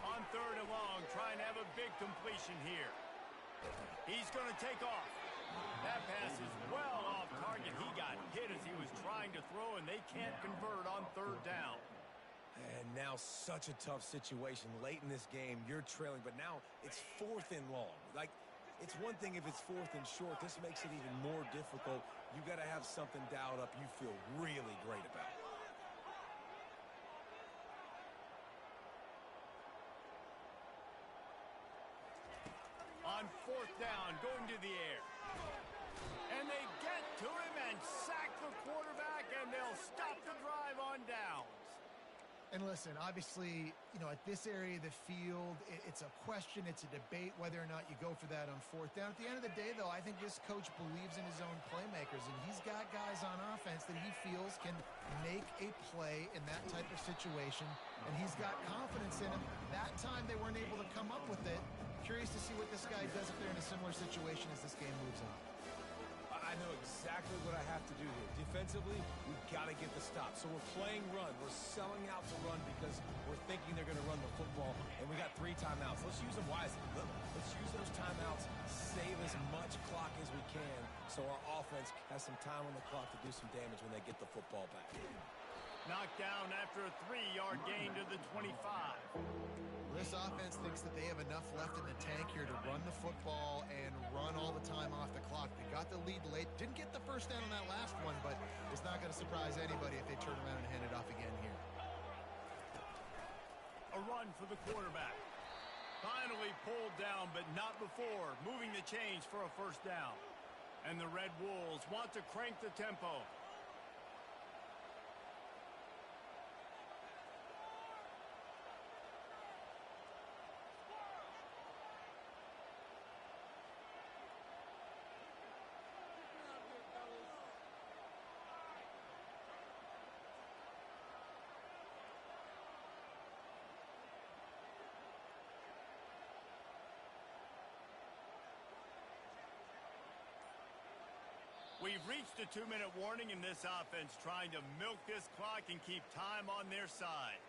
On 3rd and long, trying to have a big completion here. He's going to take off. That pass is well off target. He got hit as he was trying to throw, and they can't convert on 3rd down. And now such a tough situation. Late in this game, you're trailing, but now it's 4th and long. Like, it's one thing if it's 4th and short. This makes it even more difficult. You got to have something dialed up you feel really great about. On 4th down, going to the air. And they get to him and sack the quarterback, and they'll stop the drive on downs. And listen, obviously, you know, at this area of the field, it's a question, it's a debate whether or not you go for that on 4th down. At the end of the day, though, I think this coach believes in his own playmakers, and he's got guys on offense that he feels can make a play in that type of situation, and he's got confidence in him. That time they weren't able to come up with it. Curious to see what this guy does if they're in a similar situation as this game moves on. I know exactly what I have to do here. Defensively, we've got to get the stop. So we're playing run. We're selling out to run because we're thinking they're going to run the football, and we got 3 timeouts. Let's use them wisely. Let's use those timeouts, save as much clock as we can so our offense has some time on the clock to do some damage when they get the football back. Knocked down after a 3-yard gain to the 25. This offense thinks that they have enough left in the tank here to run the football and run all the time off the clock. They got the lead late. Didn't get the first down on that last one, but it's not going to surprise anybody if they turn around and hand it off again here. A run for the quarterback. Finally pulled down, but not before moving the chains for a first down. And the Red Wolves want to crank the tempo. We We've reached the 2-minute warning in this offense, trying to milk this clock and keep time on their side.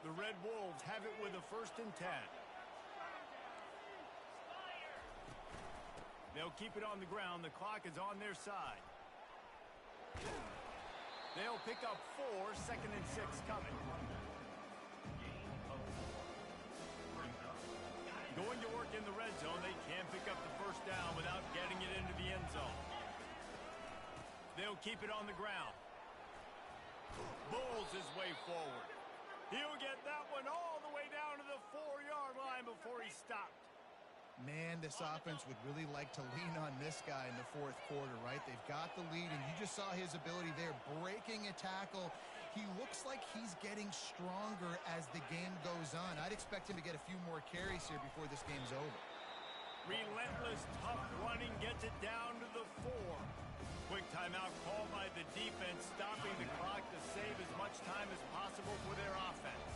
The Red Wolves have it with a 1st and 10. They'll keep it on the ground. The clock is on their side. They'll pick up 4, 2nd and 6 coming. Going to work in the red zone. They can't pick up the 1st down without getting it into the end zone. They'll keep it on the ground. Bulls his way forward. He'll get that one all the way down to the 4-yard line before he stopped. Man, this offense would really like to lean on this guy in the 4th quarter, right? They've got the lead, and you just saw his ability there, breaking a tackle. He looks like he's getting stronger as the game goes on. I'd expect him to get a few more carries here before this game's over. Relentless, tough running gets it down to the 4. Quick timeout called by the defense, stopping the clock to save as much time as possible for their offense.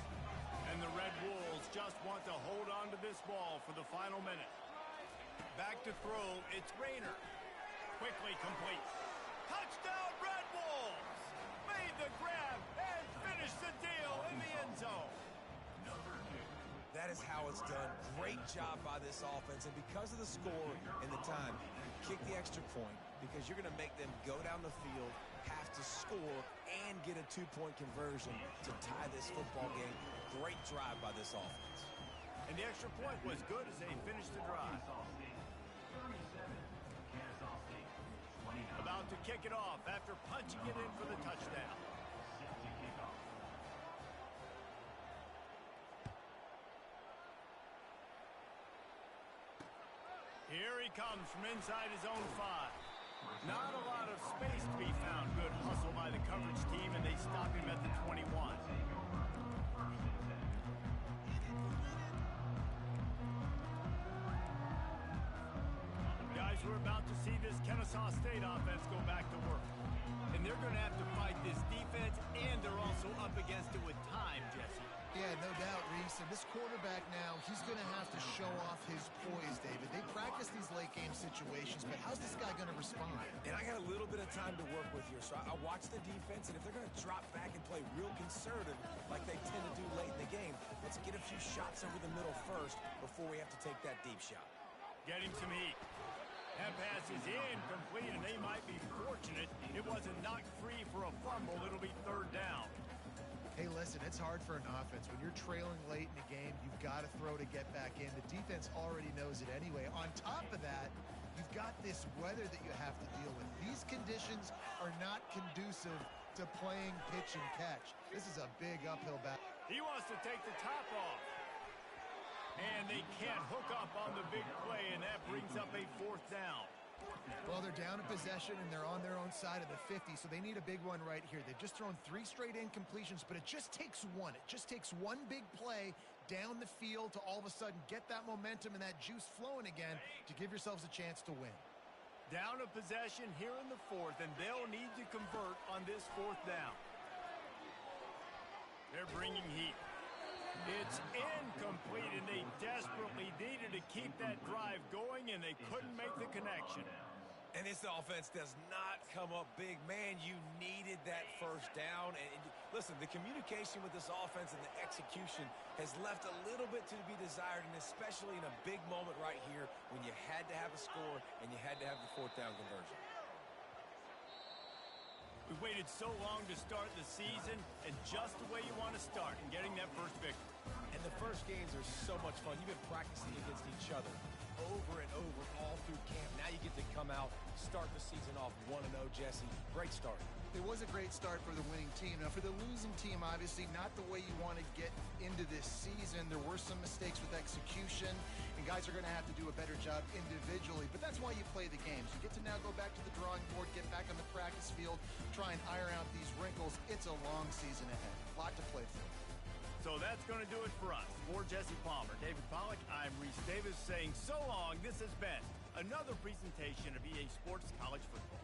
And the Red Wolves just want to hold on to this ball for the final minute. Back to throw, it's Rayner. Quickly complete. Touchdown, Red Wolves! Made the grab and finished the deal in the end zone. That is how it's done. Great job by this offense. And because of the score and the time, kick the extra point because you're going to make them go down the field, have to score, and get a 2-point conversion to tie this football game. Great drive by this offense. And the extra point was good as they finished the drive. About to kick it off after punching it in for the touchdown. Here he comes from inside his own 5. Not a lot of space to be found. Good hustle by the coverage team, and they stop him at the 21. Guys, we're about to see this Ncaa State offense go back to work. And they're going to have to fight this defense, and they're also up against it with time, Jesse. Yeah, no doubt, Reese. And this quarterback now, he's going to have to show off his poise, David. They practice these late-game situations, but how's this guy going to respond? And I got a little bit of time to work with here, so I watch the defense, and if they're going to drop back and play real conservative like they tend to do late in the game, let's get a few shots over the middle first before we have to take that deep shot. Getting some heat. That pass is incomplete, and they might be fortunate it wasn't knocked free for a fumble. It'll be 3rd down. Hey, listen, it's hard for an offense. When you're trailing late in the game, you've got to throw to get back in. The defense already knows it anyway. On top of that, you've got this weather that you have to deal with. These conditions are not conducive to playing pitch and catch. This is a big uphill battle. He wants to take the top off. And they can't hook up on the big play, and that brings up a 4th down. Well, they're down in possession, and they're on their own side of the 50, so they need a big one right here. They've just thrown 3 straight incompletions, but it just takes one. It just takes one big play down the field to all of a sudden get that momentum and that juice flowing again to give yourselves a chance to win. Down a possession here in the 4th, and they'll need to convert on this 4th down. They're bringing heat. It's incomplete, and they desperately needed to keep that drive going, and they couldn't make the connection. And this offense does not come up big. Man, you needed that 1st down. And listen, the communication with this offense and the execution has left a little bit to be desired, and especially in a big moment right here when you had to have a score and you had to have the 4th down conversion. We waited so long to start the season, and just the way you want to start in getting that first victory. And the first games are so much fun. You've been practicing against each other over and over all through camp. Now you get to come out, start the season off 1-0, Jesse. Great start. It was a great start for the winning team. Now, for the losing team, obviously not the way you want to get into this season. There were some mistakes with execution, and guys are going to have to do a better job individually. But that's why you play the games. You get to now go back to the drawing board, get back on the practice field, try and iron out these wrinkles. It's a long season ahead. A lot to play for. So that's going to do it for us. For Jesse Palmer, David Pollack, I'm Reese Davis saying so long. This has been another presentation of EA Sports College Football.